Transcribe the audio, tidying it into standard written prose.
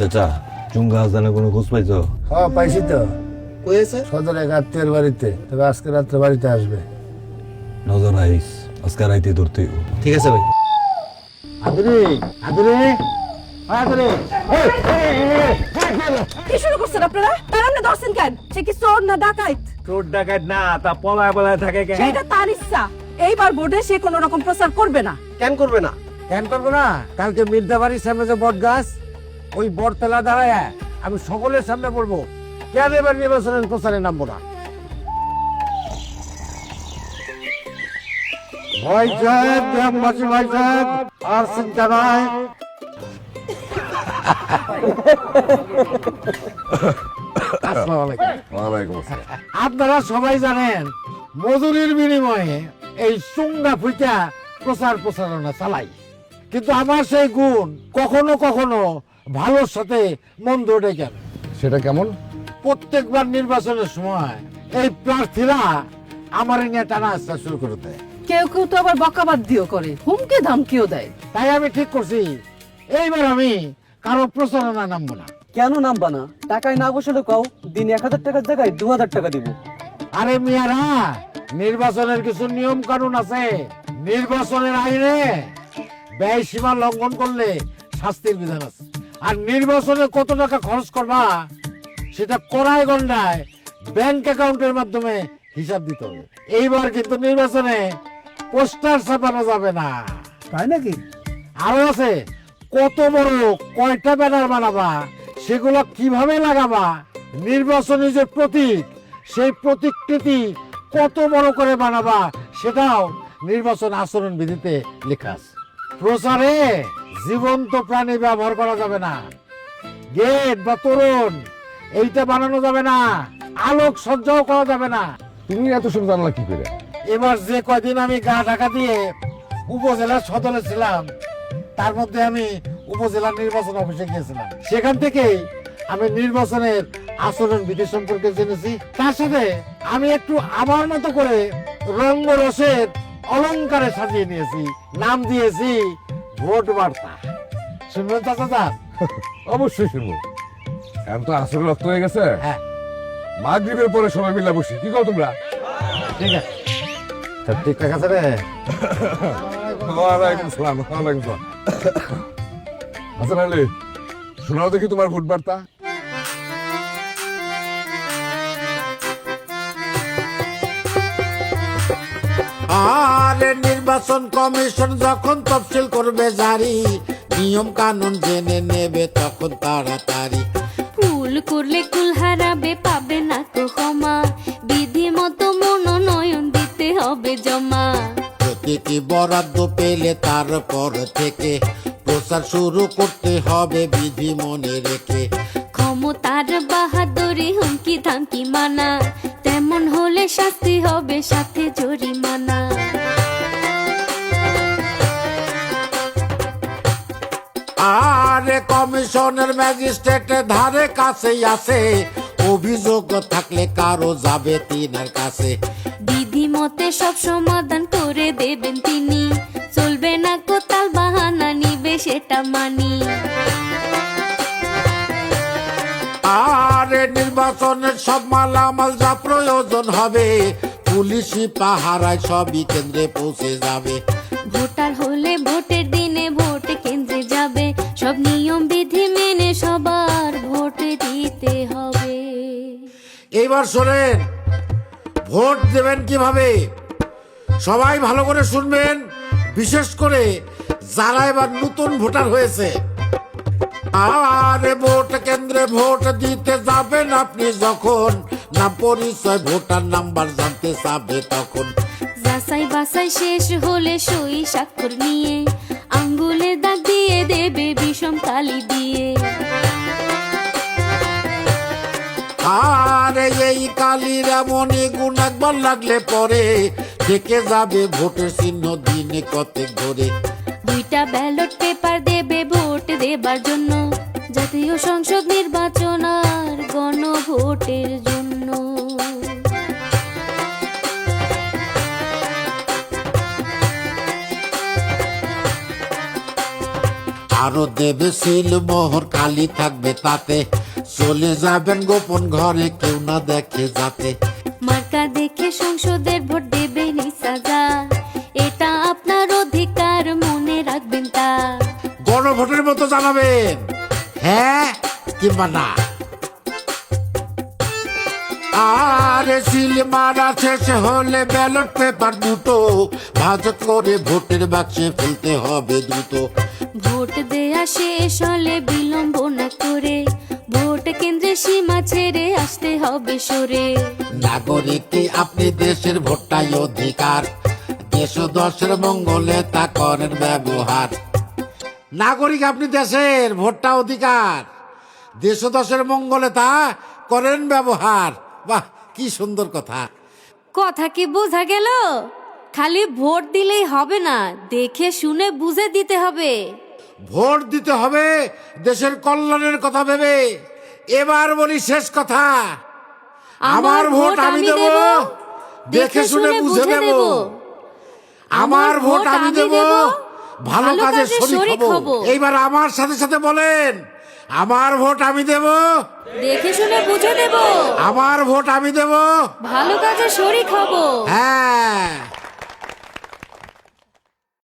চাচা চুঙ্গা হাসানের কোনো খোঁজ পাইছো? হ্যাঁ পাইছি তো, কয়েছে সদর এক আত্মীয়ের বাড়িতে, তবে আজকে রাত্রে বাড়িতে আসবে। নজর আইস, আজকে রাইতে ধরতে হইব। ঠিক আছে ভাই। আদরে আদরে আদরে কি শুরু করছেন আপনারা? তার আপনি ধরছেন কেন? সে কি চোর না ডাকাইত? চোর ডাকাত না, তা পলায় পলায় থাকে কেন? সেটা তার ইচ্ছা। এইবার ভোটে সে কোনো রকম প্রচার করবে না। কেন করবে না? কেন করবো না? কালকে মির্জাবাড়ির সামনে যে বট গাছ, ওই বট তলা দাঁড়ায় আমি সকলের সামনে বলবো কেন এবার নির্বাচনের প্রচারে নামবো না। ভাই সাহেব, গ্রামবাসী ভাই সাহেব, আর চিন্তা নাই। আসসালামু আলাইকুম। আপনারা সবাই জানেন মজুরির বিনিময়ে এই চুঙ্গা ফুইটা প্রচার প্রচারণা চালাই, কিন্তু আমার সেই গুণ কখনো কখনো ভালোর সাথে মন্দ ডেকে। সেটা কেমন? প্রত্যেকবার নির্বাচনের সময় এই প্রার্থীরা আমার নিয়ে টানা আসতে শুরু করে দেয়। কেউ কেউ তো আবার বকাবাদ দিও করে, হুমকি ধামকিও দেয়। তাই আমি ঠিক করছি এইবার আমি কারো প্রচারণা নামবো না। কেন নামবা না? টাকায় না বসলে কও, দিন 1000 টাকার জায়গায় 2000 টাকা দিব। আরে মিয়ারা, নির্বাচনের কিছু নিয়ম কানুন আছে। নির্বাচনের আইনে ব্যয় সীমা লঙ্ঘন করলে শাস্তির বিধান আছে। আর নির্বাচনে কত টাকা খরচ করবা সেটা কড়াই গন্ডায় ব্যাংক অ্যাকাউন্টের মাধ্যমে হিসাব দিতে হবে। এইবার কিন্তু নির্বাচনে পোস্টার ছাপানো যাবে না। তাই নাকি? আরো আছে, কত বড় কয়টা ব্যানার বানাবা, সেগুলো কিভাবে লাগাবা, নির্বাচনী যে প্রতীক সেই প্রতীকটি কত বড় করে বানাবা সেটাও নির্বাচন আচরণ বিধিতে লেখা আছে। প্রচারে জীবন্ত প্রাণী ব্যবহার করা যাবে না, গেট বা তোরণ এইটা বানানো যাবে না, আলোক সজ্জাও করা যাবে না। তুমি এত সব জানলা কি করে? এবার যে কয়দিন আমি গা ঢাকা দিয়ে উপজেলার সদরে ছিলাম, তার মধ্যে আমি উপজেলা নির্বাচন অফিসে গিয়েছিলাম। সেখান থেকেই আমি নির্বাচনের আচরণ বিধি সম্পর্কে জেনেছি। তার সাথে আমি একটু আমার মতো করে রঙ্গ রসের অলংকারে সাজিয়ে নিয়েছি, নাম দিয়েছি ভোট বার্তা। শুনবেন চাচা? অবশ্যই শুনবো। এখন তো আসলে রক্ত হয়ে গেছে। হ্যাঁ মাগরিবের পরে সবাই মিলে বসি, কি কও তোমরা? ঠিক আছে, সব ঠিকঠাক আছে রে? ওয়ালাইকুম সালাম। ওয়ালাইকুম সালাম। হাসান আলী, শোনাও দেখি তোমার ভোট বার্তা। আর নির্বাচন কমিশন যখন তফসিল করবে জারি, নিয়ম কানুন জেনে নেবে তখন তাড়াতাড়ি। ভুল করলে কুল হারাবে, পাবে না তো ক্ষমা, বিধি মতো মনোনয়ন দিতে হবে জমা। প্রতিটি বরাদ্দ পেলে তারপর থেকে প্রচার শুরু করতে হবে বিধি মনে রেখে। ক্ষমতার বাহাদুরি হুমকি ধামকি মানা, তেমন হলে শাস্তি হবে সাথে জরিমানা। আর কমিশনের ম্যাজিস্ট্রেটের ধারে কাছেই আছে, অভিযোগ থাকলে কারো যাবে তিনার কাছে। বিধি মতে সব সমাধান করে দেবেন তিনি, চলবে না কোতাল বাহানা, নিবে সেটা মানি। আর নির্বাচনের সব মালামাল যা প্রয়োজন হবে, পুলিশি পাহারায় সবই কেন্দ্রে পৌঁছে যাবে। ভোটার হলে ভোটের দিনে ভোট কেন্দ্রে যাবে, সব নিয়ম বিধি মেনে সবার ভোট দিতে হবে। এইবার শোনেন, ভোট দেবেন কিভাবে সবাই ভালো করে শুনবেন, বিশেষ করে যারা এবার নতুন ভোটার হয়েছে। আরে ভোট কেন্দ্রে ভোট দিতে যাবেন আপনি যখন, না পরিচয় ভোটার নাম্বার জানতে চাবে তখন। যাচাই বাছাই শেষ হলে সই স্বাক্ষর নিয়ে, আঙ্গুলে দাগ দিয়ে দেবে বিষম কালি দিয়ে। আরে এই কালির এমনই গুণ একবার লাগলে পরে থেকে যাবে ভোটের চিহ্ন দিনে কতেক ধরে। 2টা ব্যালট পেপার দেবে ভোট দেবার জন্য, জাতীয় সংসদ নির্বাচন আর গণভোটের জন্য। আরো দেবে সিল মোহর কালি থাকবে তাতে চলে যাবেন গোপন ঘরে কেউ না দেখে যাতে মার্কা দেখে সংসদের ভোট দেবেন সাজা এটা আপনার অধিকার মনে রাখবেন তা গণভোটের মতো জানাবেন হ্যাঁ কিংবা না আরে সিল মারা শেষ হলে ব্যালট পেপার দুটো ভাঁজ করে ভোটের বাক্সে ফেলতে হবে দ্রুত ভোট দেয়া শেষ হলে বিলম্ব না করে ভোট কেন্দ্রে সীমা ছেড়ে আসতে হবে সরে নাগরিক আপনি দেশের ভোটটাই অধিকার দেশ ও দশের মঙ্গলে তা করেন ব্যবহার নাগরিক আপনি দেশের ভোটটা অধিকার দেশ ও দশের মঙ্গলে তা করেন ব্যবহার বাহ কি সুন্দর কথা কথা কি বোঝা গেল খালি ভোট দিলেই হবে না দেখে শুনে বুঝে দিতে হবে ভোট দিতে হবে দেশের কল্যাণের কথা ভেবে এবার বলি শেষ কথা আমার ভোট আমি দেব দেখে শুনে বুঝে দেব আমার ভোট আমি দেব ভালো কাজে শরীক হব এইবার আমার সাথে সাথে বলেন আমার ভোট আমি দেব দেখে শুনে বুঝে দেব আমার ভোট আমি দেব ভালো কাজে শরীক হব হ্যাঁ